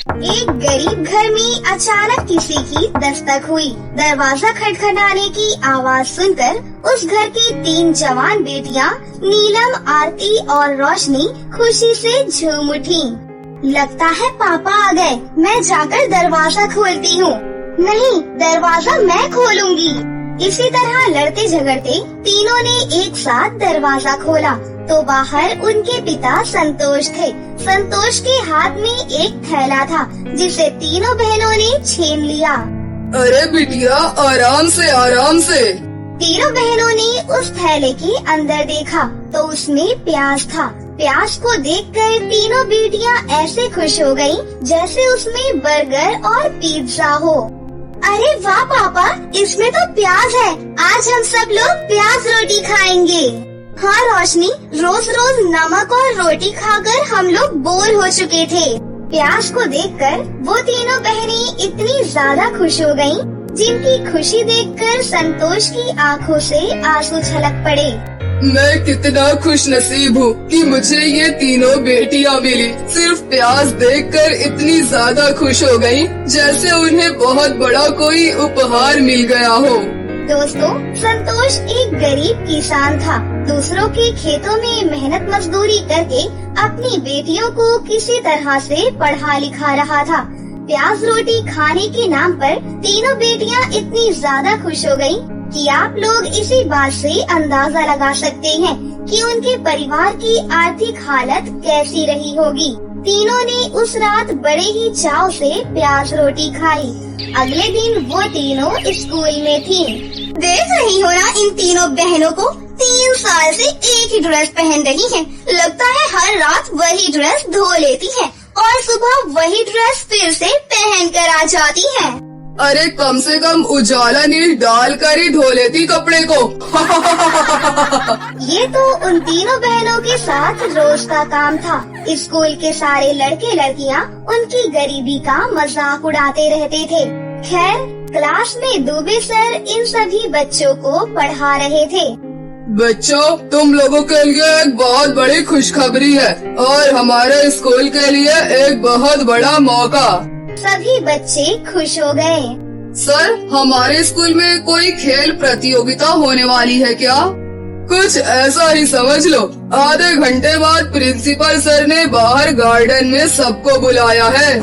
एक गरीब घर में अचानक किसी की दस्तक हुई। दरवाजा खटखटाने की आवाज सुनकर उस घर की 3 जवान बेटियां नीलम, आरती और रोशनी खुशी से झूम उठी। लगता है पापा आ गए, मैं जाकर दरवाजा खोलती हूँ। नहीं, दरवाजा मैं खोलूंगी। इसी तरह लड़ते झगड़ते तीनों ने एक साथ दरवाजा खोला तो बाहर उनके पिता संतोष थे। संतोष के हाथ में एक थैला था जिसे तीनों बहनों ने छीन लिया। अरे बिटिया, आराम से आराम से। तीनों बहनों ने उस थैले के अंदर देखा तो उसमें प्याज था। प्याज को देखकर तीनों बेटियां ऐसे खुश हो गयीं जैसे उसमें बर्गर और पिज्जा हो। अरे वाह पापा, इसमें तो प्याज है। आज हम सब लोग प्याज रोटी खाएंगे। हाँ रोशनी, रोज रोज नमक और रोटी खाकर हम लोग बोर हो चुके थे। प्याज को देखकर वो तीनों बहनें इतनी ज्यादा खुश हो गयीं, जिनकी खुशी देखकर संतोष की आंखों से आंसू छलक पड़े। मैं कितना खुश नसीब हूँ कि मुझे ये तीनों बेटियाँ मिली। सिर्फ प्याज देखकर इतनी ज्यादा खुश हो गयी जैसे उन्हें बहुत बड़ा कोई उपहार मिल गया हो। दोस्तों, संतोष एक गरीब किसान था। दूसरों के खेतों में मेहनत मजदूरी करके अपनी बेटियों को किसी तरह से पढ़ा लिखा रहा था। प्याज रोटी खाने के नाम पर तीनों बेटियां इतनी ज्यादा खुश हो गयीं कि आप लोग इसी बात से अंदाजा लगा सकते हैं कि उनके परिवार की आर्थिक हालत कैसी रही होगी। तीनों ने उस रात बड़े ही चाव से प्याज रोटी खाई। अगले दिन वो तीनों स्कूल में थीं। देख रही हो ना इन तीनों बहनों को, 3 साल से एक ही ड्रेस पहन रही हैं। लगता है हर रात वही ड्रेस धो लेती हैं और सुबह वही ड्रेस फिर से पहन कर आ जाती हैं। अरे कम से कम उजाला नील डाल कर ही धो लेती कपड़े को। ये तो उन तीनों बहनों के साथ रोज का काम था। स्कूल के सारे लड़के लड़कियां उनकी गरीबी का मजाक उड़ाते रहते थे। खैर, क्लास में दुबे सर इन सभी बच्चों को पढ़ा रहे थे। बच्चों, तुम लोगों के लिए एक बहुत बड़ी खुशखबरी है और हमारे स्कूल के लिए एक बहुत बड़ा मौका। सभी बच्चे खुश हो गए। सर, हमारे स्कूल में कोई खेल प्रतियोगिता होने वाली है क्या? कुछ ऐसा ही समझ लो। आधे घंटे बाद प्रिंसिपल सर ने बाहर गार्डन में सबको बुलाया है।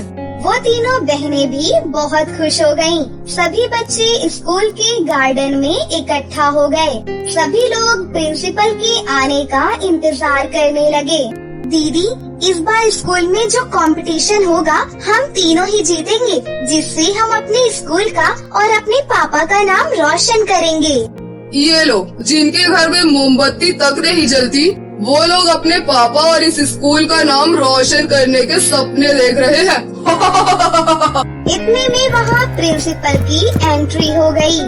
वो तीनों बहनें भी बहुत खुश हो गयीं। सभी बच्चे स्कूल के गार्डन में इकट्ठा हो गए। सभी लोग प्रिंसिपल के आने का इंतजार करने लगे। दीदी, इस बार स्कूल में जो कंपटीशन होगा हम तीनों ही जीतेंगे, जिससे हम अपने स्कूल का और अपने पापा का नाम रोशन करेंगे। ये लो, जिनके घर में मोमबत्ती तक नहीं जलती वो लोग अपने पापा और इस स्कूल का नाम रोशन करने के सपने देख रहे हैं। इतने में वहाँ प्रिंसिपल की एंट्री हो गई।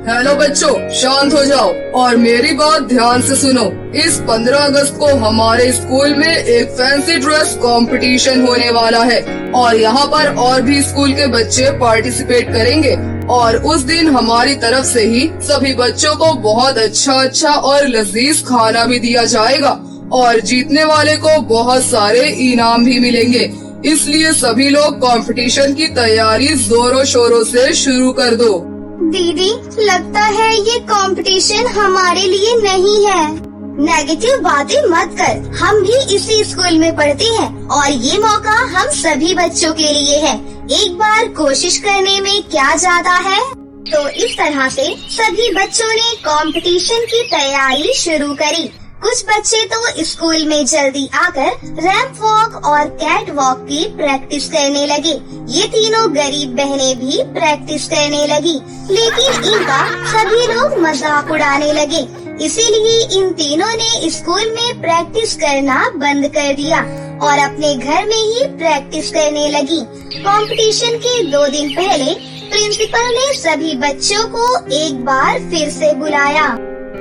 हेलो बच्चों, शांत हो जाओ और मेरी बात ध्यान से सुनो। इस 15 अगस्त को हमारे स्कूल में एक फैंसी ड्रेस कंपटीशन होने वाला है और यहाँ पर और भी स्कूल के बच्चे पार्टिसिपेट करेंगे और उस दिन हमारी तरफ से ही सभी बच्चों को बहुत अच्छा और लजीज खाना भी दिया जाएगा और जीतने वाले को बहुत सारे इनाम भी मिलेंगे। इसलिए सभी लोग कंपटीशन की तैयारी जोरों शोरों से शुरू कर दो। दीदी, लगता है ये कंपटीशन हमारे लिए नहीं है। नेगेटिव बातें मत कर, हम भी इसी स्कूल में पढ़ते हैं और ये मौका हम सभी बच्चों के लिए है। एक बार कोशिश करने में क्या जाता है। तो इस तरह से सभी बच्चों ने कंपटीशन की तैयारी शुरू करी। कुछ बच्चे तो स्कूल में जल्दी आकर रैंप वॉक और कैट वॉक की प्रैक्टिस करने लगे। ये तीनों गरीब बहनें भी प्रैक्टिस करने लगी, लेकिन इनका सभी लोग मजाक उड़ाने लगे। इसीलिए इन तीनों ने स्कूल में प्रैक्टिस करना बंद कर दिया और अपने घर में ही प्रैक्टिस करने लगी। कंपटीशन के 2 दिन पहले प्रिंसिपल ने सभी बच्चों को एक बार फिर से बुलाया।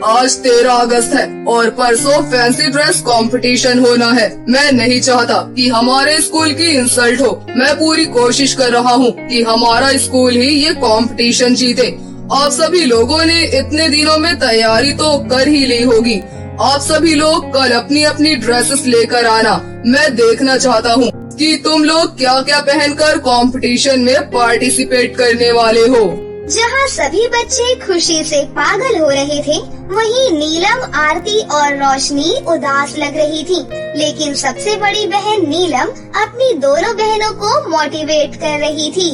आज 13 अगस्त है और परसों फैंसी ड्रेस कंपटीशन होना है। मैं नहीं चाहता कि हमारे स्कूल की इंसल्ट हो। मैं पूरी कोशिश कर रहा हूँ कि हमारा स्कूल ही ये कंपटीशन जीते। आप सभी लोगों ने इतने दिनों में तैयारी तो कर ही ली होगी। आप सभी लोग कल अपनी अपनी ड्रेसेस लेकर आना। मैं देखना चाहता हूँ कि तुम लोग क्या क्या पहनकर कंपटीशन में पार्टिसिपेट करने वाले हो। जहाँ सभी बच्चे खुशी से पागल हो रहे थे, वहीं नीलम, आरती और रोशनी उदास लग रही थी। लेकिन सबसे बड़ी बहन नीलम अपनी दोनों बहनों को मोटिवेट कर रही थी।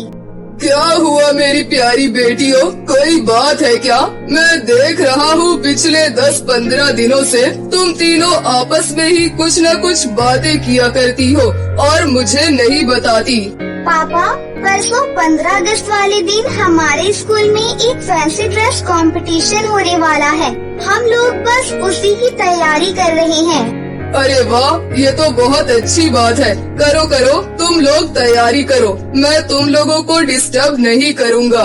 क्या हुआ मेरी प्यारी बेटियों, कोई बात है क्या? मैं देख रहा हूँ पिछले 10-15 दिनों से तुम तीनों आपस में ही कुछ न कुछ बातें किया करती हो और मुझे नहीं बताती। पापा, परसों 15 अगस्त वाले दिन हमारे स्कूल में एक फैंसी ड्रेस कंपटीशन होने वाला है। हम लोग बस उसी की तैयारी कर रहे हैं। अरे वाह, ये तो बहुत अच्छी बात है। करो करो, तुम लोग तैयारी करो, मैं तुम लोगों को डिस्टर्ब नहीं करूँगा।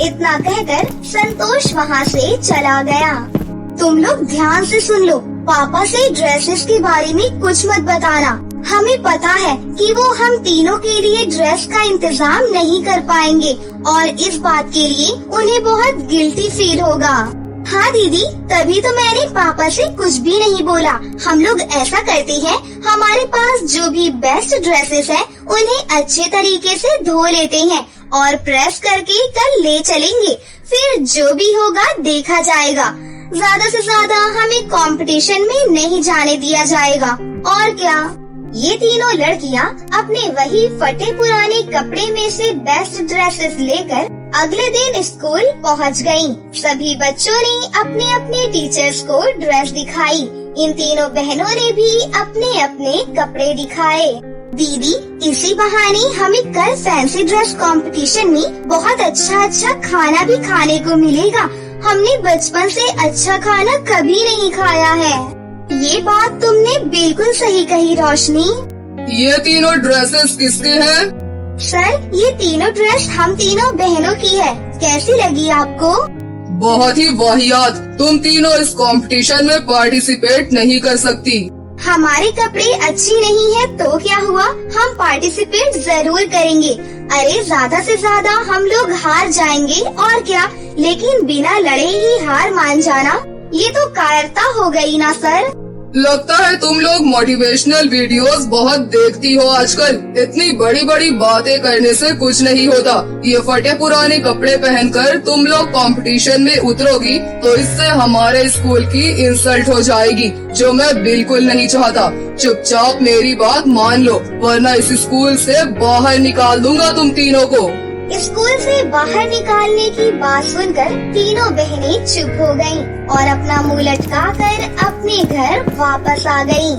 इतना कहकर संतोष वहाँ से चला गया। तुम लोग ध्यान से सुन लो, पापा से ड्रेसेस के बारे में कुछ मत बताना। हमें पता है कि वो हम तीनों के लिए ड्रेस का इंतजाम नहीं कर पाएंगे और इस बात के लिए उन्हें बहुत गिल्टी फील होगा। हाँ दीदी, तभी तो मैंने पापा से कुछ भी नहीं बोला। हम लोग ऐसा करते हैं, हमारे पास जो भी बेस्ट ड्रेसेस हैं, उन्हें अच्छे तरीके से धो लेते हैं और प्रेस करके कल ले चलेंगे। फिर जो भी होगा देखा जाएगा। ज्यादा से ज्यादा हमें कंपटीशन में नहीं जाने दिया जाएगा। और क्या? ये तीनों लड़कियाँ अपने वही फटे पुराने कपड़े में से बेस्ट ड्रेसेस लेकर अगले दिन स्कूल पहुँच गयीं। सभी बच्चों ने अपने अपने टीचर्स को ड्रेस दिखाई। इन तीनों बहनों ने भी अपने अपने कपड़े दिखाए। दीदी, इसी बहाने हमें कल फैंसी ड्रेस कंपटीशन में बहुत अच्छा अच्छा खाना भी खाने को मिलेगा। हमने बचपन से अच्छा खाना कभी नहीं खाया है। ये बात तुमने बिल्कुल सही कही रोशनी। ये तीनों ड्रेसेस किसके हैं? सर, ये तीनों ड्रेस हम तीनों बहनों की है। कैसी लगी आपको? बहुत ही वाहियात। तुम तीनों इस कंपटीशन में पार्टिसिपेट नहीं कर सकती। हमारे कपड़े अच्छे नहीं है तो क्या हुआ, हम पार्टिसिपेट जरूर करेंगे। अरे ज्यादा से ज्यादा हम लोग हार जाएंगे और क्या, लेकिन बिना लड़े ही हार मान जाना, ये तो कायरता हो गई ना सर। लगता है तुम लोग मोटिवेशनल वीडियोस बहुत देखती हो आजकल। इतनी बड़ी बड़ी बातें करने से कुछ नहीं होता। ये फटे पुराने कपड़े पहनकर तुम लोग कंपटीशन में उतरोगी तो इससे हमारे स्कूल की इंसल्ट हो जाएगी, जो मैं बिल्कुल नहीं चाहता। चुपचाप मेरी बात मान लो, वरना इस स्कूल से बाहर निकाल दूंगा तुम तीनों को। स्कूल से बाहर निकालने की बात सुनकर तीनों बहनें चुप हो गयीं और अपना मुंह लटकाकर अपने घर वापस आ गयीं।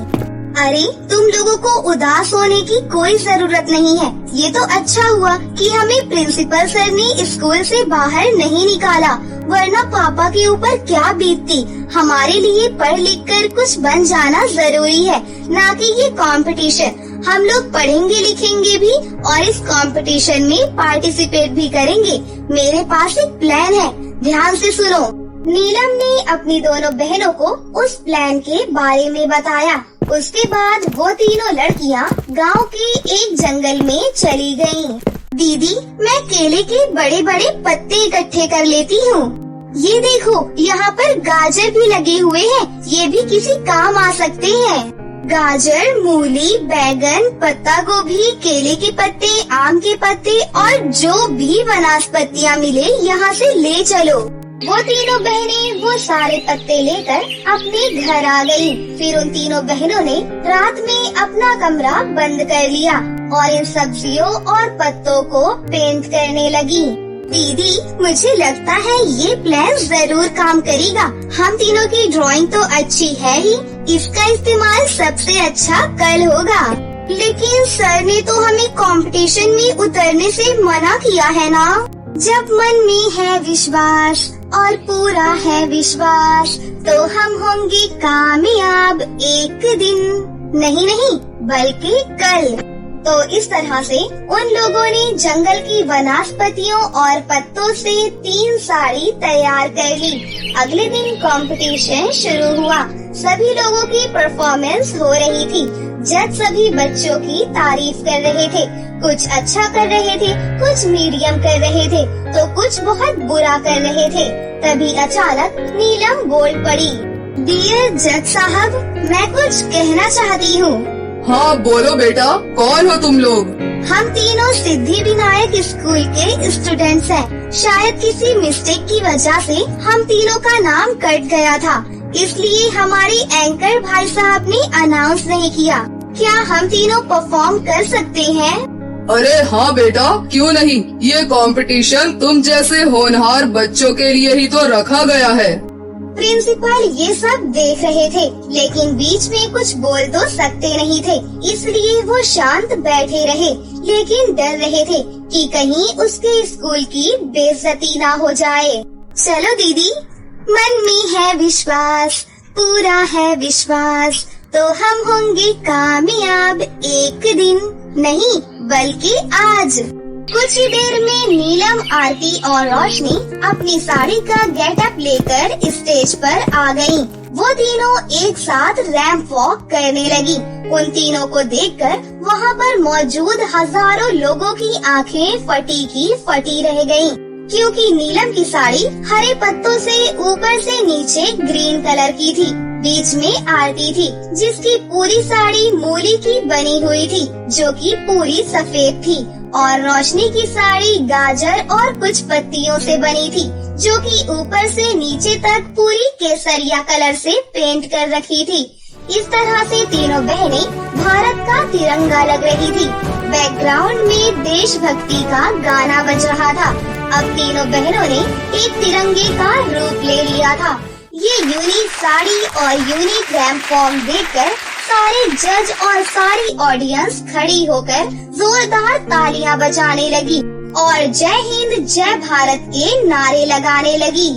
अरे, तुम लोगों को उदास होने की कोई जरूरत नहीं है। ये तो अच्छा हुआ कि हमें प्रिंसिपल सर ने स्कूल से बाहर नहीं निकाला, वरना पापा के ऊपर क्या बीतती। हमारे लिए पढ़ लिख कर कुछ बन जाना जरूरी है, ना कि ये कंपटीशन। हम लोग पढ़ेंगे लिखेंगे भी और इस कंपटीशन में पार्टिसिपेट भी करेंगे। मेरे पास एक प्लान है, ध्यान से सुनो। नीलम ने अपनी दोनों बहनों को उस प्लान के बारे में बताया। उसके बाद वो तीनों लड़कियां गांव के एक जंगल में चली गईं। दीदी, मैं केले के बड़े बड़े पत्ते इकट्ठे कर लेती हूँ। ये देखो, यहाँ पर गाजर भी लगे हुए हैं, ये भी किसी काम आ सकते हैं। गाजर, मूली, बैगन, पत्ता गोभी, केले के पत्ते, आम के पत्ते और जो भी वनस्पतियाँ मिले यहाँ से ले चलो। वो तीनों बहनें वो सारे पत्ते लेकर अपने घर आ गयीं। फिर उन तीनों बहनों ने रात में अपना कमरा बंद कर लिया और इन सब्जियों और पत्तों को पेंट करने लगी। दीदी, मुझे लगता है ये प्लान जरूर काम करेगा। हम तीनों की ड्राइंग तो अच्छी है ही, इसका इस्तेमाल सबसे अच्छा कल होगा। लेकिन सर ने तो हमें कंपटीशन में उतरने से मना किया है ना। जब मन में है विश्वास और पूरा है विश्वास, तो हम होंगे कामयाब एक दिन। नहीं नहीं, बल्कि कल। तो इस तरह से उन लोगों ने जंगल की वनस्पतियों और पत्तों से 3 साड़ी तैयार कर ली। अगले दिन कंपटीशन शुरू हुआ। सभी लोगों की परफॉर्मेंस हो रही थी। जज सभी बच्चों की तारीफ कर रहे थे। कुछ अच्छा कर रहे थे, कुछ मीडियम कर रहे थे, तो कुछ बहुत बुरा कर रहे थे। तभी अचानक नीलम बोल पड़ी। डियर जज साहब, मैं कुछ कहना चाहती हूँ। हाँ बोलो बेटा, कौन हो तुम लोग? हम तीनों सिद्धि विनायक स्कूल के स्टूडेंट्स हैं। शायद किसी मिस्टेक की वजह से हम तीनों का नाम कट गया था, इसलिए हमारे एंकर भाई साहब ने अनाउंस नहीं किया। क्या हम तीनों परफॉर्म कर सकते हैं? अरे हाँ बेटा, क्यों नहीं। ये कंपटीशन तुम जैसे होनहार बच्चों के लिए ही तो रखा गया है। प्रिंसिपल ये सब देख रहे थे, लेकिन बीच में कुछ बोल तो सकते नहीं थे, इसलिए वो शांत बैठे रहे, लेकिन डर रहे थे कि कहीं उसके स्कूल की बेइज्जती ना हो जाए। चलो दीदी, मन में है विश्वास, पूरा है विश्वास, तो हम होंगे कामयाब एक दिन, नहीं बल्कि आज। कुछ ही देर में नीलम, आरती और रोशनी अपनी साड़ी का गेटअप लेकर स्टेज पर आ गयीं। वो तीनों एक साथ रैंप वॉक करने लगी। उन तीनों को देखकर वहाँ पर मौजूद हजारों लोगों की आंखें फटी की फटी रह गयीं, क्योंकि नीलम की साड़ी हरे पत्तों से ऊपर से नीचे ग्रीन कलर की थी। बीच में आरती थी, जिसकी पूरी साड़ी मूली की बनी हुई थी, जो कि पूरी सफेद थी, और रोशनी की साड़ी गाजर और कुछ पत्तियों से बनी थी, जो कि ऊपर से नीचे तक पूरी केसरिया कलर से पेंट कर रखी थी। इस तरह से तीनों बहनें भारत का तिरंगा लग रही थी। बैकग्राउंड में देशभक्ति का गाना बज रहा था। अब तीनों बहनों ने एक तिरंगे का रूप ले लिया था। ये यूनिक साड़ी और यूनिक रैंप फॉर्म देखकर सारे जज और सारी ऑडियंस खड़ी होकर जोरदार तालियां बजाने लगी और जय हिंद जय भारत के नारे लगाने लगी।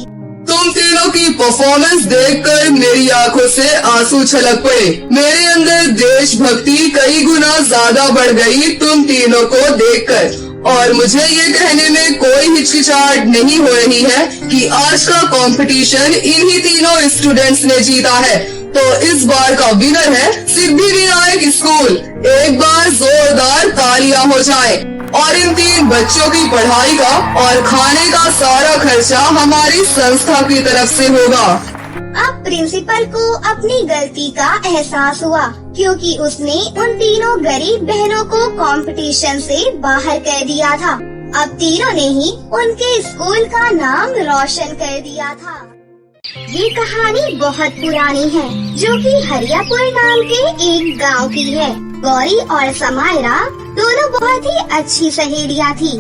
तुम तीनों की परफॉर्मेंस देखकर मेरी आंखों से आंसू छलक पड़े। मेरे अंदर देशभक्ति कई गुना ज्यादा बढ़ गई तुम तीनों को देखकर, और मुझे ये कहने में कोई हिचकिचाहट नहीं हो रही है कि आज का कंपटीशन इन्हीं तीनों स्टूडेंट्स ने जीता है। तो इस बार का विनर है सिद्धि विनायक स्कूल। एक बार जोरदार तालियां हो जाए, और इन तीन बच्चों की पढ़ाई का और खाने का सारा खर्चा हमारी संस्था की तरफ से होगा। अब प्रिंसिपल को अपनी गलती का एहसास हुआ, क्योंकि उसने उन तीनों गरीब बहनों को कंपटीशन से बाहर कर दिया था। अब तीनों ने ही उनके स्कूल का नाम रोशन कर दिया था। ये कहानी बहुत पुरानी है, जो कि हरियापुर नाम के एक गांव की है। गौरी और समायरा दोनों बहुत ही अच्छी सहेलियां थी,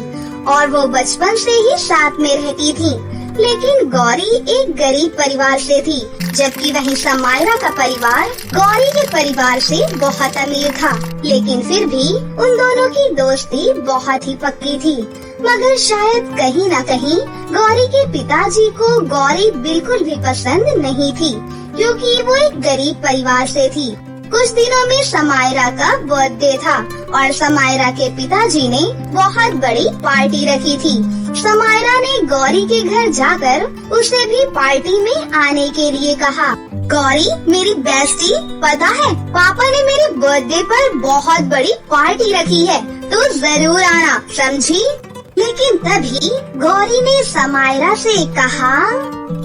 और वो बचपन से ही साथ में रहती थी। लेकिन गौरी एक गरीब परिवार से थी, जबकि वही समायरा का परिवार गौरी के परिवार से बहुत अमीर था। लेकिन फिर भी उन दोनों की दोस्ती बहुत ही पक्की थी। मगर शायद कहीं न कहीं गौरी के पिताजी को गौरी बिल्कुल भी पसंद नहीं थी, क्योंकि वो एक गरीब परिवार से थी। कुछ दिनों में समायरा का बर्थडे था, और समायरा के पिताजी ने बहुत बड़ी पार्टी रखी थी। समायरा ने गौरी के घर जाकर उसे भी पार्टी में आने के लिए कहा। गौरी मेरी बेस्टी, पता है पापा ने मेरे बर्थडे पर बहुत बड़ी पार्टी रखी है, तो जरूर आना, समझी? लेकिन तभी गौरी ने समायरा से कहा,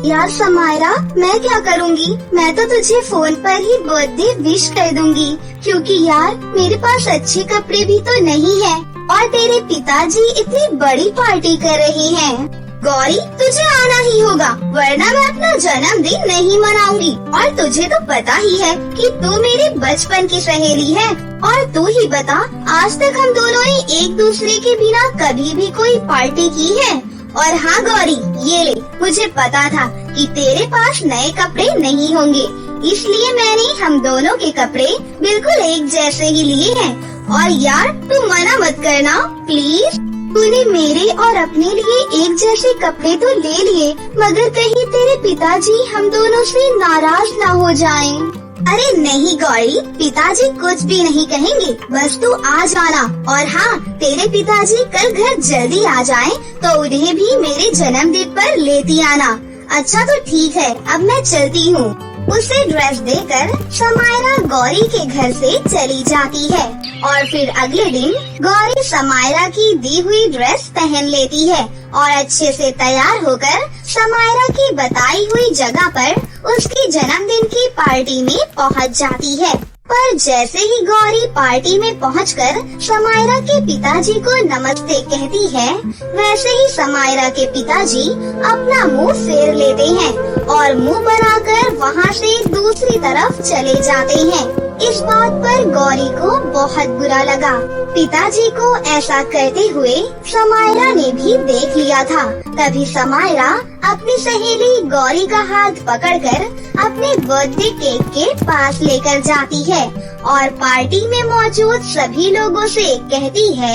यार समायरा, मैं क्या करूँगी? मैं तो तुझे फोन पर ही बर्थडे विश कर दूंगी, क्योंकि यार मेरे पास अच्छे कपड़े भी तो नहीं है, और तेरे पिताजी इतनी बड़ी पार्टी कर रहे हैं। गौरी तुझे आना ही होगा, वरना मैं अपना जन्मदिन नहीं मनाऊंगी। और तुझे तो पता ही है कि तू मेरे बचपन की सहेली है। और तू ही बता, आज तक हम दोनों ने एक दूसरे के बिना कभी भी कोई पार्टी की है? और हाँ गौरी, ये ले, मुझे पता था कि तेरे पास नए कपड़े नहीं होंगे, इसलिए मैंने हम दोनों के कपड़े बिल्कुल एक जैसे ही लिए हैं। और यार तू मना मत करना प्लीज। तूने मेरे और अपने लिए एक जैसे कपड़े तो ले लिए, मगर कहीं तेरे पिताजी हम दोनों से नाराज ना हो जाएं। अरे नहीं गौरी, पिताजी कुछ भी नहीं कहेंगे, बस तू आ जाना। और हाँ, तेरे पिताजी कल घर जल्दी आ जाएं, तो उन्हें भी मेरे जन्मदिन पर लेती आना। अच्छा तो ठीक है, अब मैं चलती हूँ। उसे ड्रेस देकर समायरा गौरी के घर से चली जाती है, और फिर अगले दिन गौरी समायरा की दी हुई ड्रेस पहन लेती है, और अच्छे से तैयार होकर समायरा की बताई हुई जगह पर उसकी जन्मदिन की पार्टी में पहुंच जाती है। पर जैसे ही गौरी पार्टी में पहुंचकर समायरा के पिताजी को नमस्ते कहती है, वैसे ही समायरा के पिताजी अपना मुंह फेर लेते हैं और मुंह बनाकर वहां से दूसरी तरफ चले जाते हैं। इस बात पर गौरी को बहुत बुरा लगा। पिताजी को ऐसा करते हुए समायरा ने भी देख लिया था। तभी समायरा अपनी सहेली गौरी का हाथ पकड़कर अपने बर्थडे केक के पास लेकर जाती है और पार्टी में मौजूद सभी लोगों से कहती है,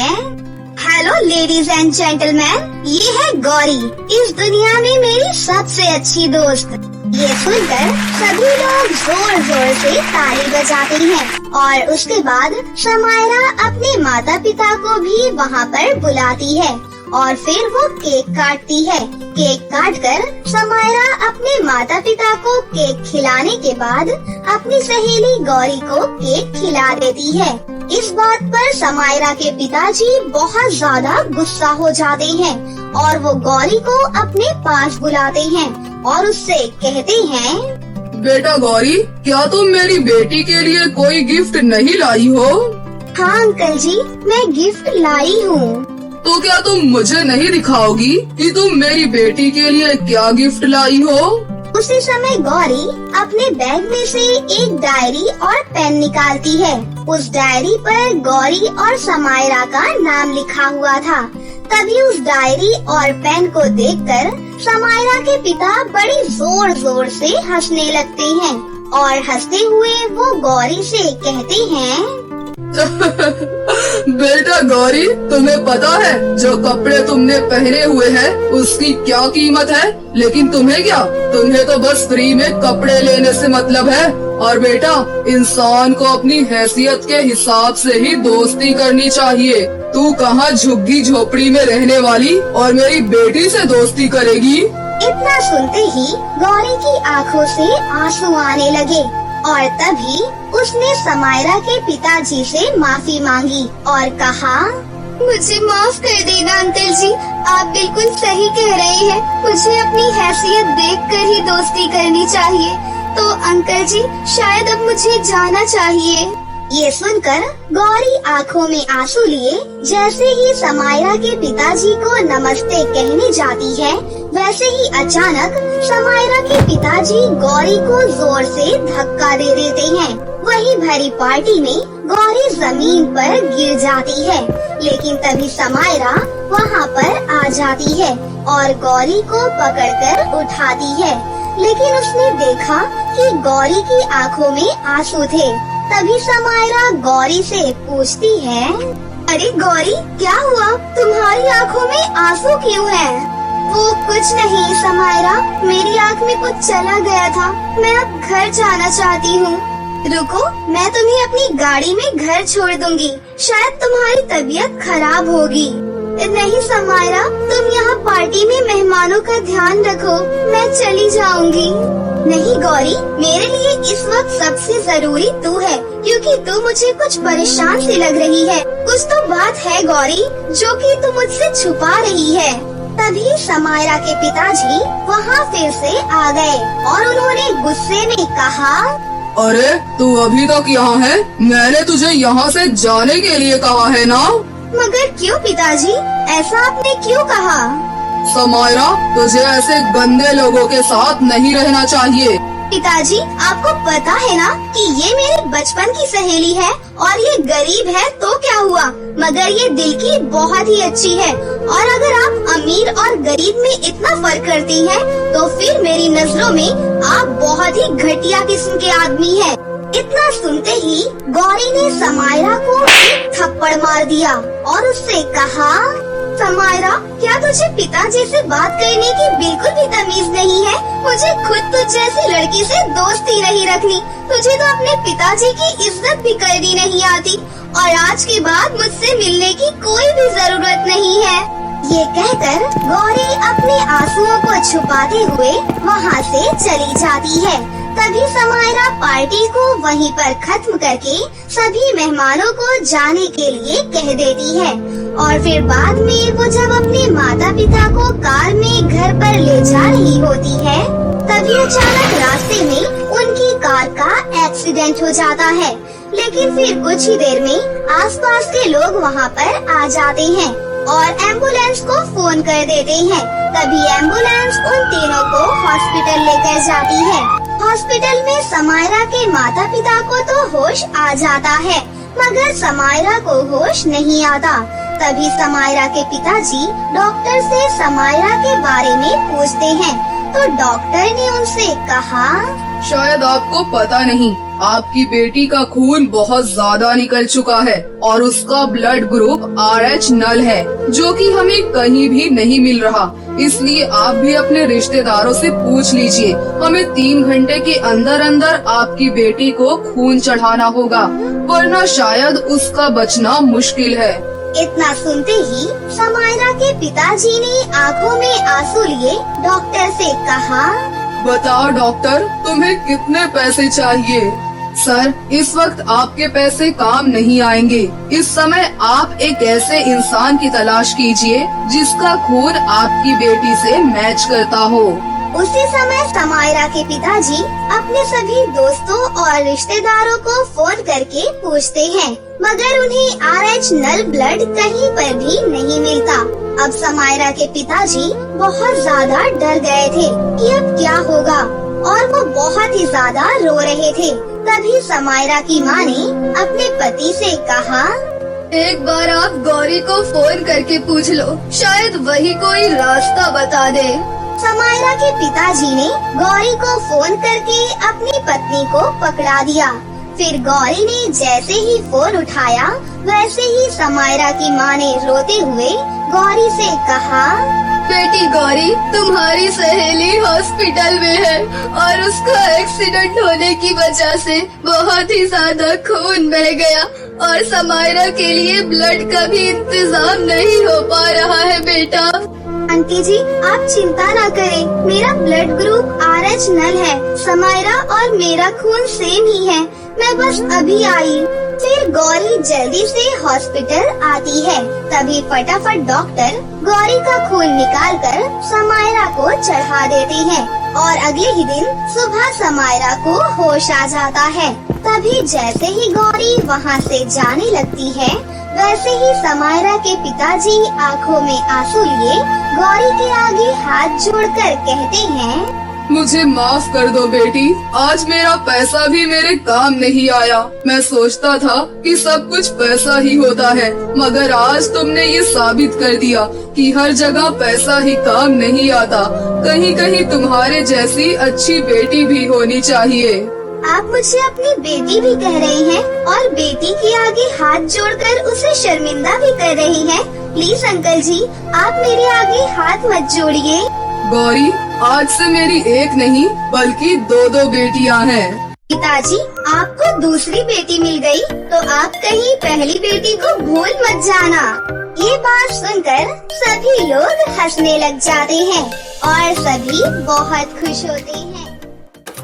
हेलो लेडीज एंड जेंटलमैन, ये है गौरी, इस दुनिया में मेरी सबसे अच्छी दोस्त। ये सुनकर सभी लोग जोर जोर से ताली बजाते हैं और उसके बाद समायरा अपने माता पिता को भी वहाँ पर बुलाती है और फिर वो केक काटती है। केक काटकर समायरा अपने माता पिता को केक खिलाने के बाद अपनी सहेली गौरी को केक खिला देती है। इस बात पर समायरा के पिताजी बहुत ज्यादा गुस्सा हो जाते हैं और वो गौरी को अपने पास बुलाते हैं और उससे कहते हैं, बेटा गौरी, क्या तुम मेरी बेटी के लिए कोई गिफ्ट नहीं लाई हो? हाँ अंकल जी, मैं गिफ्ट लाई हूँ। तो क्या तुम मुझे नहीं दिखाओगी कि तुम मेरी बेटी के लिए क्या गिफ्ट लाई हो? उसी समय गौरी अपने बैग में से एक डायरी और पेन निकालती है। उस डायरी पर गौरी और समायरा का नाम लिखा हुआ था। तभी उस डायरी और पेन को देखकर समायरा के पिता बड़ी जोर जोर से हंसने लगते हैं और हंसते हुए वो गौरी से कहते हैं, बेटा गौरी, तुम्हें पता है जो कपड़े तुमने पहने हुए हैं उसकी क्या कीमत है? लेकिन तुम्हें क्या, तुम्हें तो बस फ्री में कपड़े लेने से मतलब है। और बेटा, इंसान को अपनी हैसियत के हिसाब से ही दोस्ती करनी चाहिए। तू कहाँ झुग्गी झोपड़ी में रहने वाली और मेरी बेटी से दोस्ती करेगी? इतना सुनते ही गौरी की आंखों से आंसू आने लगे और तभी उसने समायरा के पिताजी से माफी मांगी और कहा, मुझे माफ कर देना अंकल जी, आप बिल्कुल सही कह रहे हैं। मुझे अपनी हैसियत देखकर ही दोस्ती करनी चाहिए। तो अंकल जी, शायद अब मुझे जाना चाहिए। ये सुनकर गौरी आंखों में आंसू लिए जैसे ही समायरा के पिताजी को नमस्ते कहने जाती है, वैसे ही अचानक समायरा के पिताजी गौरी को जोर से धक्का दे देते हैं। वही भरी पार्टी में गौरी जमीन पर गिर जाती है, लेकिन तभी समायरा वहाँ पर आ जाती है और गौरी को पकड़कर उठाती है। लेकिन उसने देखा कि गौरी की आंखों में आंसू थे। तभी समायरा गौरी से पूछती है, अरे गौरी, क्या हुआ? तुम्हारी आंखों में आंसू क्यों हैं? वो कुछ नहीं समायरा, मेरी आंख में कुछ चला गया था। मैं अब घर जाना चाहती हूँ। रुको, मैं तुम्हें अपनी गाड़ी में घर छोड़ दूंगी। शायद तुम्हारी तबीयत खराब होगी। नहीं समायरा, तुम यहाँ पार्टी में मेहमानों का ध्यान रखो, मैं चली जाऊंगी। नहीं गौरी, मेरे लिए इस वक्त सबसे जरूरी तू है, क्योंकि तू मुझे कुछ परेशान सी लग रही है। कुछ तो बात है गौरी जो कि तू मुझसे छुपा रही है। तभी समायरा के पिताजी वहाँ फिर से आ गए और उन्होंने गुस्से में कहा, अरे तू अभी तक यहाँ है? मैंने तुझे यहाँ से जाने के लिए कहा है ना? मगर क्यों पिताजी, ऐसा आपने क्यों कहा? समायरा, तुझे ऐसे गंदे लोगों के साथ नहीं रहना चाहिए। पिताजी, आपको पता है ना कि ये मेरे बचपन की सहेली है और ये गरीब है तो क्या हुआ, मगर ये दिल की बहुत ही अच्छी है। और अगर आप अमीर और गरीब में इतना फर्क करती हैं, तो फिर मेरी नजरों में आप बहुत ही घटिया किस्म के आदमी हैं। इतना सुनते ही गौरी ने समायरा को एक थप्पड़ मार दिया और उससे कहा, समायरा, क्या तुझे पिताजी से बात करने की बिल्कुल भी तमीज नहीं है? मुझे खुद तुझ जैसी लड़की से दोस्ती नहीं रखनी। तुझे तो अपने पिताजी की इज्जत भी करनी नहीं आती और आज के बाद मुझसे मिलने की कोई भी जरूरत नहीं है। ये कहकर गौरी अपने आंसुओं को छुपाते हुए वहाँ से चली जाती है। तभी समायरा पार्टी को वहीं पर खत्म करके सभी मेहमानों को जाने के लिए कह देती है और फिर बाद में वो जब अपने माता पिता को कार में घर पर ले जा रही होती है, तभी अचानक रास्ते में उनकी कार का एक्सीडेंट हो जाता है। लेकिन फिर कुछ ही देर में आसपास के लोग वहाँ पर आ जाते हैं और एम्बुलेंस को फोन कर देते हैं। तभी एम्बुलेंस उन तीनों को हॉस्पिटल लेकर जाती है। हॉस्पिटल में समायरा के माता पिता को तो होश आ जाता है, मगर समायरा को होश नहीं आता। तभी समायरा के पिताजी डॉक्टर से समायरा के बारे में पूछते हैं, तो डॉक्टर ने उनसे कहा, शायद आपको पता नहीं, आपकी बेटी का खून बहुत ज्यादा निकल चुका है और उसका ब्लड ग्रुप RH नल है, जो कि हमें कहीं भी नहीं मिल रहा। इसलिए आप भी अपने रिश्तेदारों से पूछ लीजिए। हमें 3 घंटे के अंदर अंदर आपकी बेटी को खून चढ़ाना होगा, वरना शायद उसका बचना मुश्किल है। इतना सुनते ही समायरा के पिताजी ने आंखों में आंसू लिए डॉक्टर से कहा, बताओ डॉक्टर, तुम्हें कितने पैसे चाहिए? सर, इस वक्त आपके पैसे काम नहीं आएंगे। इस समय आप एक ऐसे इंसान की तलाश कीजिए जिसका खून आपकी बेटी से मैच करता हो। उसी समय समायरा के पिताजी अपने सभी दोस्तों और रिश्तेदारों को फोन करके पूछते हैं, मगर उन्हें RH नल ब्लड कहीं पर भी नहीं मिलता। अब समायरा के पिताजी बहुत ज्यादा डर गए थे कि अब क्या होगा, और वो बहुत ही ज्यादा रो रहे थे। तभी समायरा की माँ ने अपने पति से कहा, एक बार आप गौरी को फोन करके पूछ लो, शायद वही कोई रास्ता बता दे। समायरा के पिताजी ने गौरी को फोन करके अपनी पत्नी को पकड़ा दिया। फिर गौरी ने जैसे ही फोन उठाया, वैसे ही समायरा की माँ ने रोते हुए गौरी से कहा, बेटी गौरी, तुम्हारी सहेली हॉस्पिटल में है और उसका एक्सीडेंट होने की वजह से बहुत ही ज्यादा खून बह गया और समायरा के लिए ब्लड का भी इंतजाम नहीं हो पा रहा है बेटा। आंटी जी, आप चिंता ना करें, मेरा ब्लड ग्रुप RH नल है। समायरा और मेरा खून सेम ही है, मैं बस अभी आई। फिर गौरी जल्दी से हॉस्पिटल आती है। तभी फटाफट डॉक्टर गौरी का खून निकालकर समायरा को चढ़ा देते हैं और अगले ही दिन सुबह समायरा को होश आ जाता है। तभी जैसे ही गौरी वहाँ से जाने लगती है, वैसे ही समायरा के पिताजी आंखों में आंसू लिए गौरी के आगे हाथ जोड़कर कहते हैं, मुझे माफ कर दो बेटी, आज मेरा पैसा भी मेरे काम नहीं आया। मैं सोचता था कि सब कुछ पैसा ही होता है, मगर आज तुमने ये साबित कर दिया कि हर जगह पैसा ही काम नहीं आता। कहीं कहीं तुम्हारे जैसी अच्छी बेटी भी होनी चाहिए। आप मुझे अपनी बेटी भी कह रही हैं और बेटी के आगे हाथ जोड़कर उसे शर्मिंदा भी कर रही हैं। प्लीज अंकल जी, आप मेरे आगे हाथ मत जोड़िए। गौरी, आज से मेरी एक नहीं बल्कि 2 बेटियां हैं। पिताजी, आपको दूसरी बेटी मिल गई तो आप कहीं पहली बेटी को भूल मत जाना। ये बात सुनकर सभी लोग हंसने लग जाते हैं और सभी बहुत खुश होते हैं।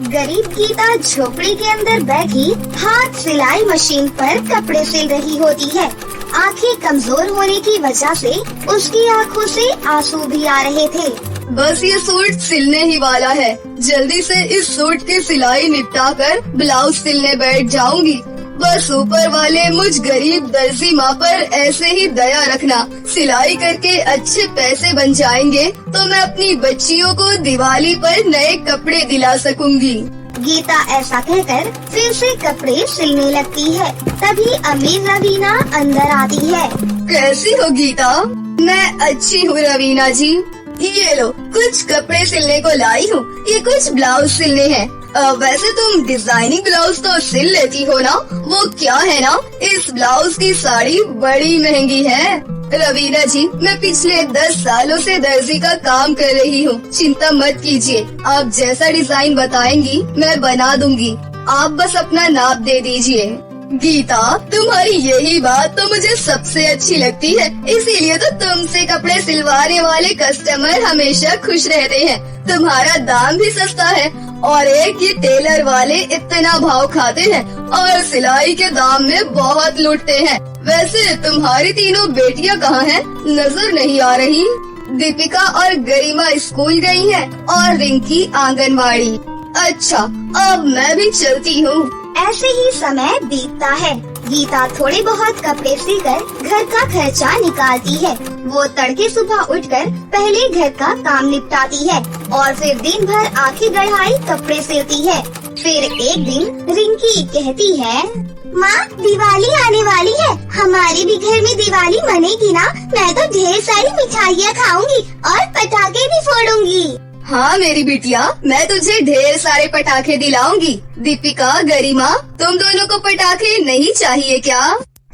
गरीब गीता झोपड़ी के अंदर बैठी हाथ सिलाई मशीन पर कपड़े सिल रही होती है। आंखें कमजोर होने की वजह से उसकी आंखों से आंसू भी आ रहे थे। बस ये सूट सिलने ही वाला है, जल्दी से इस सूट की सिलाई निपटा कर ब्लाउज सिलने बैठ जाऊंगी। बस ऊपर वाले मुझ गरीब दर्जी माँ पर ऐसे ही दया रखना, सिलाई करके अच्छे पैसे बन जाएंगे तो मैं अपनी बच्चियों को दिवाली पर नए कपड़े दिला सकूंगी। गीता ऐसा कहकर फिर से कपड़े सिलने लगती है। तभी अमीर रवीना अंदर आती है। कैसी हो गीता? मैं अच्छी हूँ रवीना जी, ये लो कुछ कपड़े सिलने को लाई हूँ, ये कुछ ब्लाउज सिलने हैं। वैसे तुम डिजाइनिंग ब्लाउज तो सिल लेती हो ना? वो क्या है ना, इस ब्लाउज की साड़ी बड़ी महंगी है। रवीना जी, मैं पिछले 10 सालों से दर्जी का काम कर रही हूँ, चिंता मत कीजिए। आप जैसा डिजाइन बताएंगी मैं बना दूंगी, आप बस अपना नाप दे दीजिए। गीता, तुम्हारी यही बात तो मुझे सबसे अच्छी लगती है, इसीलिए तो तुमसे कपड़े सिलवाने वाले कस्टमर हमेशा खुश रहते हैं। तुम्हारा दाम भी सस्ता है और एक ये टेलर वाले इतना भाव खाते हैं और सिलाई के दाम में बहुत लूटते हैं। वैसे तुम्हारी तीनों बेटियां कहाँ हैं? नजर नहीं आ रही। दीपिका और गरिमा स्कूल गई हैं और रिंकी आंगनवाड़ी। अच्छा, अब मैं भी चलती हूँ। ऐसे ही समय बीतता है। गीता थोड़े बहुत कपड़े सिलकर घर का खर्चा निकालती है। वो तड़के सुबह उठकर पहले घर का काम निपटाती है और फिर दिन भर आंखें गड़ाई कपड़े सिलती है। फिर एक दिन रिंकी कहती है, माँ दिवाली आने वाली है, हमारे भी घर में दिवाली मनेगी ना? मैं तो ढेर सारी मिठाइयाँ खाऊंगी और पटाखे भी फोड़ूंगी। हाँ मेरी बिटिया, मैं तुझे ढेर सारे पटाखे दिलाऊंगी। दीपिका, गरिमा, तुम दोनों को पटाखे नहीं चाहिए क्या?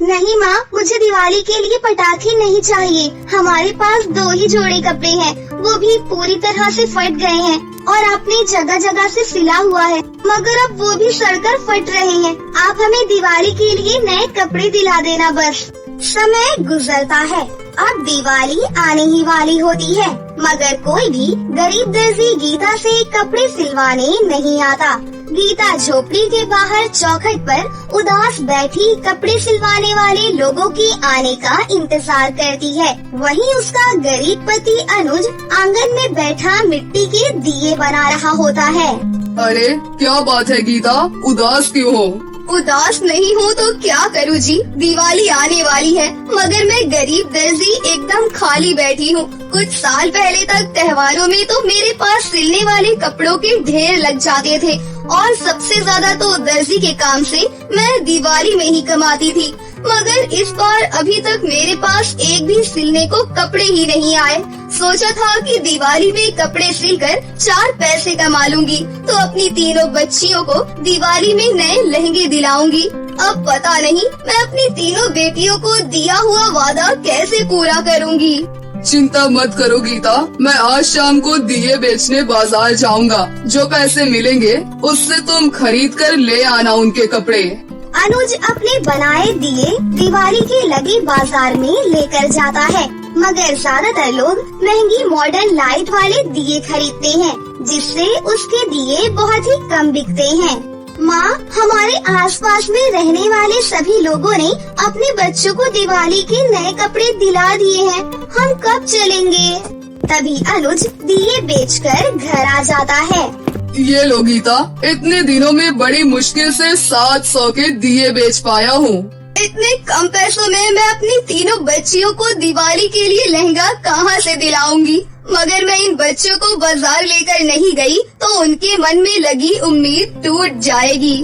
नहीं माँ, मुझे दिवाली के लिए पटाखे नहीं चाहिए। हमारे पास 2 ही जोड़े कपड़े हैं, वो भी पूरी तरह से फट गए हैं और आपने जगह जगह से सिला हुआ है, मगर अब वो भी सड़कर फट रहे हैं। आप हमें दिवाली के लिए नए कपड़े दिला देना बस। समय गुजरता है, अब दिवाली आने ही वाली होती है, मगर कोई भी गरीब दर्जी गीता से कपड़े सिलवाने नहीं आता। गीता झोपड़ी के बाहर चौखट पर उदास बैठी कपड़े सिलवाने वाले लोगों के आने का इंतजार करती है। वहीं उसका गरीब पति अनुज आंगन में बैठा मिट्टी के दिए बना रहा होता है। अरे क्या बात है गीता, उदास क्यों हो? उदास नहीं हो तो क्या करूँ जी, दिवाली आने वाली है, मगर मैं गरीब दर्जी एकदम खाली बैठी हूँ। कुछ साल पहले तक त्योहारों में तो मेरे पास सिलने वाले कपड़ों के ढेर लग जाते थे और सबसे ज्यादा तो दर्जी के काम से मैं दिवाली में ही कमाती थी, मगर इस बार अभी तक मेरे पास एक भी सिलने को कपड़े ही नहीं आए। सोचा था कि दिवाली में कपड़े सिलकर 4 पैसे कमा लूंगी तो अपनी तीनों बच्चियों को दिवाली में नए लहंगे दिलाऊंगी। अब पता नहीं मैं अपनी तीनों बेटियों को दिया हुआ वादा कैसे पूरा करूंगी। चिंता मत करो गीता, मैं आज शाम को दिए बेचने बाजार जाऊंगा। जो पैसे मिलेंगे उससे तुम खरीद कर ले आना उनके कपड़े। अनुज अपने बनाए दिए दिवाली के लगे बाजार में लेकर जाता है, मगर ज्यादातर लोग महंगी मॉडर्न लाइट वाले दिए खरीदते हैं, जिससे उसके दिए बहुत ही कम बिकते हैं। माँ, हमारे आसपास में रहने वाले सभी लोगों ने अपने बच्चों को दिवाली के नए कपड़े दिला दिए हैं, हम कब चलेंगे? तभी अनुज दिए बेचकर घर आ जाता है। ये लो गीता, इतने दिनों में बड़ी मुश्किल से 700 के दिए बेच पाया हूँ। इतने कम पैसों में मैं अपनी तीनों बच्चियों को दिवाली के लिए लहंगा कहाँ से दिलाऊंगी? मगर मैं इन बच्चों को बाजार लेकर नहीं गई तो उनके मन में लगी उम्मीद टूट जाएगी।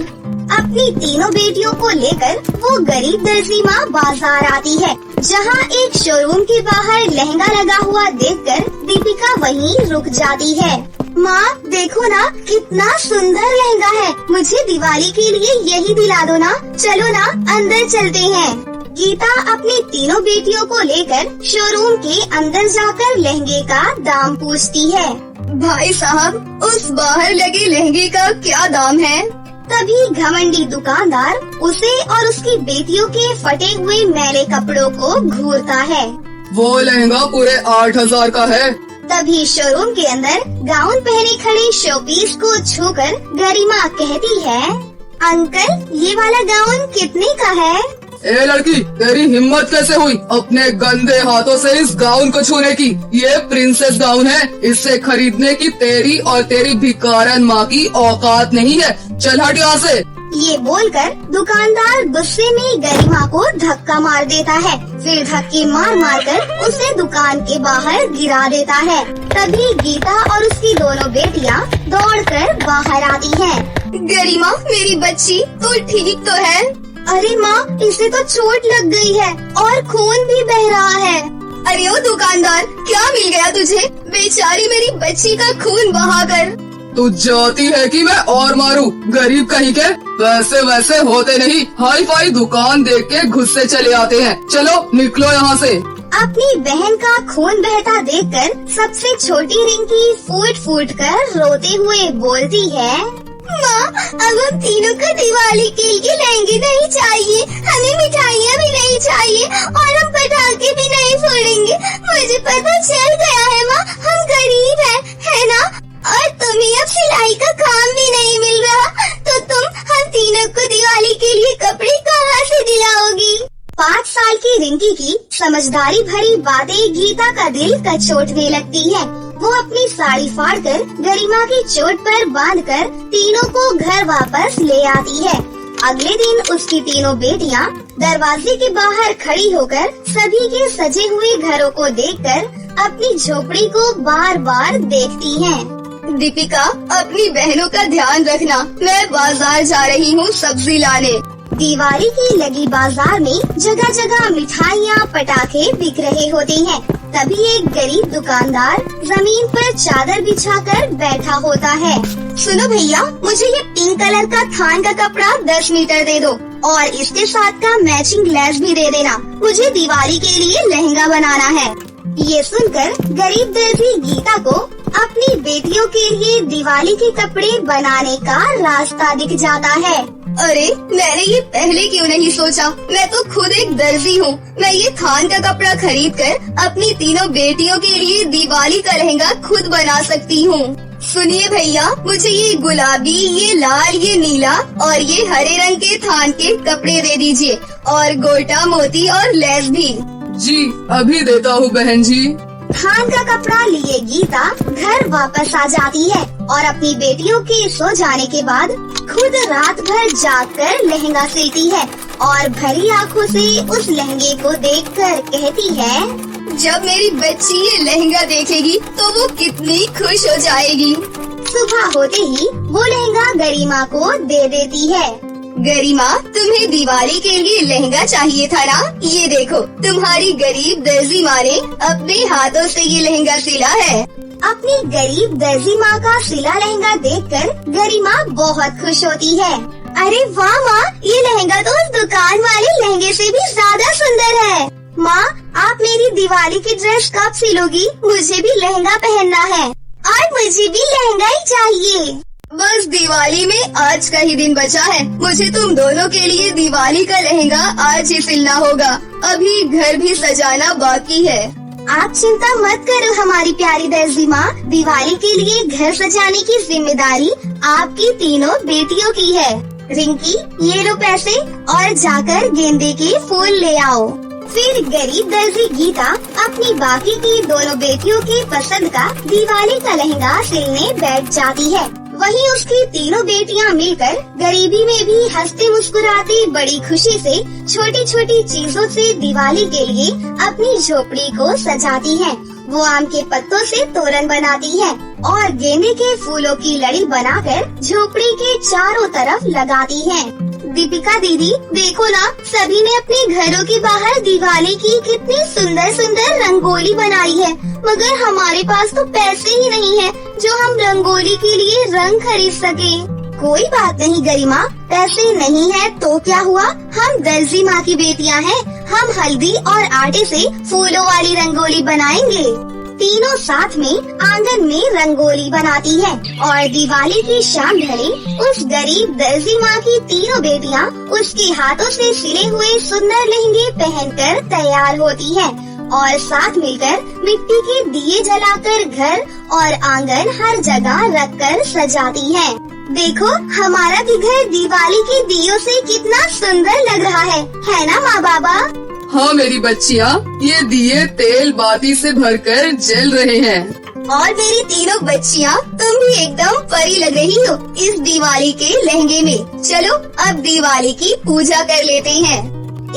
अपनी तीनों बेटियों को लेकर वो गरीब दर्जी माँ बाजार आती है, जहाँ एक शोरूम के बाहर लहंगा लगा हुआ देखकर दीपिका वहीं रुक जाती है। माँ देखो ना, कितना सुंदर लहंगा है, मुझे दिवाली के लिए यही दिला दो ना। चलो ना, अंदर चलते हैं। गीता अपनी तीनों बेटियों को लेकर शोरूम के अंदर जाकर लहंगे का दाम पूछती है। भाई साहब, उस बाहर लगे लहंगे का क्या दाम है? तभी घमंडी दुकानदार उसे और उसकी बेटियों के फटे हुए मैले कपड़ों को घूरता है। वो लहंगा पूरे 8000 का है। तभी शोरूम के अंदर गाउन पहने खड़े शोपीस को छूकर गरिमा कहती है, अंकल ये वाला गाउन कितने का है? ए लड़की, तेरी हिम्मत कैसे हुई अपने गंदे हाथों से इस गाउन को छूने की? ये प्रिंसेस गाउन है, इसे खरीदने की तेरी और तेरी भिखारन माँ की औकात नहीं है। चल हट यहाँ से। ये बोलकर दुकानदार गुस्से में गरिमा को धक्का मार देता है, फिर धक्के मार मार कर उसे दुकान के बाहर गिरा देता है। तभी गीता और उसकी दोनों बेटियां दौड़कर बाहर आती हैं। गरिमा मेरी बच्ची, तू ठीक तो है? अरे माँ, इसे तो चोट लग गई है और खून भी बह रहा है। अरे ओ दुकानदार, क्या मिल गया तुझे? बेचारी मेरी बच्ची का खून बहाकर। तू जाती है कि मैं और मारूं? गरीब कहीं के वैसे वैसे होते नहीं, हाई फाई दुकान देख के गुस्से चले आते हैं। चलो निकलो यहाँ से। अपनी बहन का खून बहता देखकर सबसे छोटी रिंकी फूट फूट कर रोते हुए बोलती है, माँ अब हम तीनों को दिवाली के लिए लहंगे नहीं चाहिए, हमें मिठाइयाँ भी नहीं चाहिए और हम पटाखे भी नहीं फोड़ेंगे। मुझे पता चल गया है माँ, हम गरीब है ना? और तुम्हें अब सिलाई का काम भी नहीं मिल रहा, तो तुम हम तीनों को दिवाली के लिए कपड़े कहाँ से दिलाओगी? 5 साल की रिंकी की समझदारी भरी बातें गीता का दिल कचोटने लगती है। वो अपनी साड़ी फाड़कर गरिमा की चोट पर बांधकर तीनों को घर वापस ले आती है। अगले दिन उसकी तीनों बेटियां दरवाजे के बाहर खड़ी होकर सभी के सजे हुए घरों को देखकर अपनी झोपड़ी को बार बार देखती हैं। दीपिका, अपनी बहनों का ध्यान रखना, मैं बाजार जा रही हूँ सब्जी लाने। दिवाली की लगी बाजार में जगह जगह मिठाइयाँ पटाखे बिक रहे होते हैं। तभी एक गरीब दुकानदार जमीन पर चादर बिछाकर बैठा होता है। सुनो भैया, मुझे ये पिंक कलर का थान का कपड़ा 10 मीटर दे दो और इसके साथ का मैचिंग लेस भी दे देना। मुझे दिवाली के लिए लहंगा बनाना है। ये सुनकर गरीब दर्जी गीता को अपनी बेटियों के लिए दिवाली के कपड़े बनाने का रास्ता दिख जाता है। अरे, मैंने ये पहले क्यों नहीं सोचा? मैं तो खुद एक दर्जी हूँ। मैं ये थान का कपड़ा खरीद कर अपनी तीनों बेटियों के लिए दिवाली का लहंगा खुद बना सकती हूँ। सुनिए भैया, मुझे ये गुलाबी, ये लाल, ये नीला और ये हरे रंग के थान के कपड़े दे दीजिए और गोटा, मोती और लेस भी। जी, अभी देता हूँ बहन जी। थान का कपड़ा लिए गीता घर वापस आ जाती है और अपनी बेटियों के सो जाने के बाद खुद रात भर जागकर लहंगा सिलती है और भरी आंखों से उस लहंगे को देखकर कहती है, जब मेरी बच्ची ये लहंगा देखेगी तो वो कितनी खुश हो जाएगी। सुबह होते ही वो लहंगा गरिमा को दे देती है। गरिमा, तुम्हें दिवाली के लिए लहंगा चाहिए था ना? ये देखो, तुम्हारी गरीब दर्जी माँ ने अपने हाथों से ये लहंगा सिला है। अपनी गरीब दर्जी माँ का सिला लहंगा देखकर गरिमा बहुत खुश होती है। अरे वाह माँ, ये लहंगा तो उस दुकान वाले लहंगे से भी ज्यादा सुंदर है। माँ, आप मेरी दिवाली की ड्रेस कब सिलोगी? मुझे भी लहंगा पहनना है और मुझे भी लहंगा ही चाहिए। बस दिवाली में आज का ही दिन बचा है। मुझे तुम दोनों के लिए दिवाली का लहंगा आज ही सिलना होगा। अभी घर भी सजाना बाकी है। आप चिंता मत करो हमारी प्यारी दर्जी माँ, दिवाली के लिए घर सजाने की जिम्मेदारी आपकी तीनों बेटियों की है। रिंकी, ये लो पैसे और जाकर गेंदे के फूल ले आओ। फिर गरीब दर्जी गीता अपनी बाकी की दोनों बेटियों की पसंद का दिवाली का लहंगा सिलने बैठ जाती है। वहीं उसकी तीनों बेटियां मिलकर गरीबी में भी हंसते मुस्कुराती बड़ी खुशी से छोटी छोटी चीजों से दिवाली के लिए अपनी झोपड़ी को सजाती हैं। वो आम के पत्तों से तोरण बनाती है और गेंदे के फूलों की लड़ी बनाकर झोपड़ी के चारों तरफ लगाती हैं। दीपिका दीदी, देखो ना, सभी ने अपने घरों के बाहर दिवाली की कितनी सुंदर सुंदर रंगोली बनाई है, मगर हमारे पास तो पैसे ही नहीं है जो हम रंगोली के लिए रंग खरीद सके। कोई बात नहीं गरिमा, पैसे नहीं है तो क्या हुआ, हम दर्जी माँ की बेटियाँ हैं। हम हल्दी और आटे से फूलों वाली रंगोली बनाएंगे। तीनों साथ में आंगन में रंगोली बनाती है और दिवाली की शाम ढले उस गरीब दर्जी माँ की तीनों बेटियाँ उसके हाथों से सिले हुए सुंदर लहंगे पहनकर तैयार होती हैं और साथ मिलकर मिट्टी के दिए जलाकर घर और आंगन हर जगह रखकर सजाती हैं। देखो, हमारा भी घर दिवाली के दियों से कितना सुंदर लग रहा है ना माँ बाबा? हाँ मेरी बच्चियाँ, ये दिए तेल बाती से भरकर जल रहे हैं। और मेरी तीनों बच्चियाँ, तुम भी एकदम परी लग रही हो इस दिवाली के लहंगे में। चलो अब दिवाली की पूजा कर लेते हैं।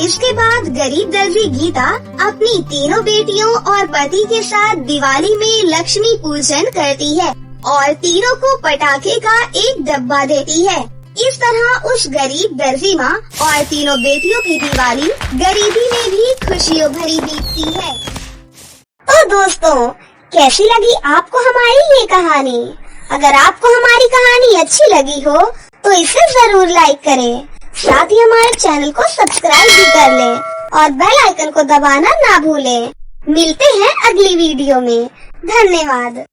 इसके बाद गरीब दर्जी गीता अपनी तीनों बेटियों और पति के साथ दिवाली में लक्ष्मी पूजन करती है और तीनों को पटाखे का एक डब्बा देती है। इस तरह उस गरीब दर्जी माँ और तीनों बेटियों की दिवाली गरीबी में भी खुशियों भरी बीतती है। तो दोस्तों, कैसी लगी आपको हमारी ये कहानी? अगर आपको हमारी कहानी अच्छी लगी हो तो इसे जरूर लाइक करें, साथ ही हमारे चैनल को सब्सक्राइब भी कर लें और बेल आइकन को दबाना ना भूलें। मिलते हैं अगली वीडियो में। धन्यवाद।